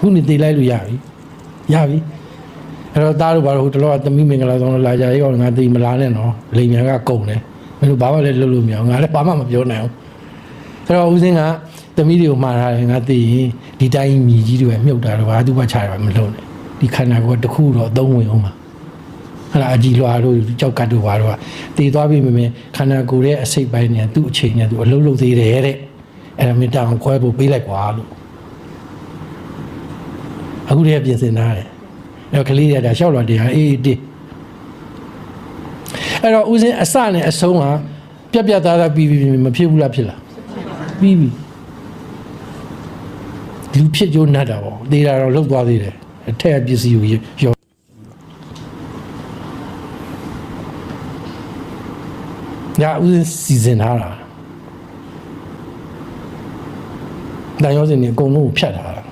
ခုနေသေးလိုက်လို့ရပြီအဲ့တော့သားတို့ဘာလို့ဟိုတလောကသမီးမင်္ဂလာဆောင်လာကြရောငါသိမလားနဲ့နော်လိန်ညာကကုန်တယ်မင်းတို့ဘာမှလည်းလုပ်လို့မရအောင်ငါလည်းဘာမှမပြောနိုင်အောင်အဲ့တော့ဦးစင်းကသမီးတွေကိုမှားထားတယ်ငါသိရင်ဒီတိုင်းမြည်ကြီးတွေပဲမြုပ်တာတော့ဘာသူမှချရမလို့နဲ့ဒီခန္ဓာကိုယ်တစ်ခုတော့အသုံးဝင်အောင်ပါအဲ့ဒါအကြည်လွာတို့ကြောက်ကတ်တို့ဘာတို့ကတည်သွားပြီမင်းခန္ဓာကိုယ်ရဲ့အစိတ်ပိုင်းနဲ့သူ့အချိန်နဲ့သူအလုံးလုံးသေးတယ်တဲ့အဲ့ဒါမင်းတောင်ခွဲဖို့ပေးလိုက်ကွာလို့အခုတည်းကပြင်ဆင်ထားတယ်အဲ့တော့ကလေးရတာရှောက်လာတရားအေးတေးအဲ့တော့ဦးစင်းအစနဲ့အဆုံးကပြတ်သားသားပြီးမဖြစ်ဘူးလားဖြစ်လားပြီးပြီလူဖြစ်ကြိုးနတ်တာပေါ့သေးတာတော့လှုပ်သွားသေးတယ်အထက်ပစ္စည်းကိုရောညာဦးစင်းစီစဉ်ထားတာဒါရောစင်းနေအကုန်လုံးကိုဖြတ်ထားတာ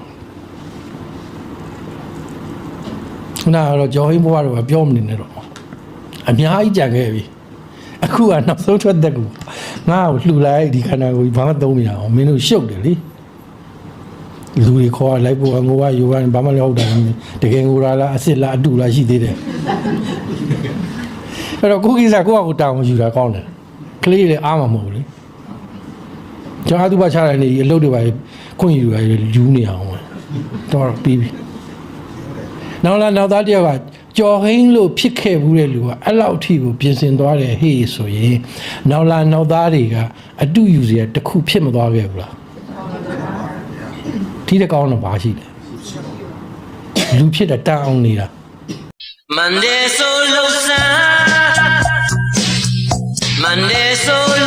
ခုနကတော့ကြော်ဟင်းဘွားတို့ကပြောမနေနဲ့တော့အများကြီးကြံခဲ့ပြီအခုကနောက်ဆုံးထွက်တဲ့ကူငါ့ကိုလှူလိုက်ဒီခန္ဓာကိုယ်ဘာမှသုံးမရအောင်မင်းတို့ရှုပ်တယ်လေလူတွေခေါ်လိုက်ဖို့ငိုဝယူဝဘာမှလည်းဟုတ်တယ်တကယ်ငိုလားအစ်စ်လားအတူလားရှိသေးတယ်အဲ့တော့ကိုကိစ္စကိုယ့်အကူတောင်းယူတာကောင်းတယ်ကလေးလည်းအားမမဟုတ်လေကျွန်တော်အတူပါချတယ်နေအလုပ်တွေပါခွင့်ယူရယူနေအောင်တော့ပြီးပြီနောက်သားတယောက်ကကြော်ဟင်းလို့ဖြစ်ခဲ့ဘူးတဲ့လူကအဲ့လောက်အထိကိုပြင်ဆင်သွားတယ်ဟေးဆိုရင်နောက်သားတွေကအတူယူစရာတစ်ခုဖြစ်မသွားခဲ့ဘူးလားဒီတကောင်းတော့ဘာရှိလဲလူဖြစ်တဲ့တန်အောင်နေတာMonday so low sun Monday so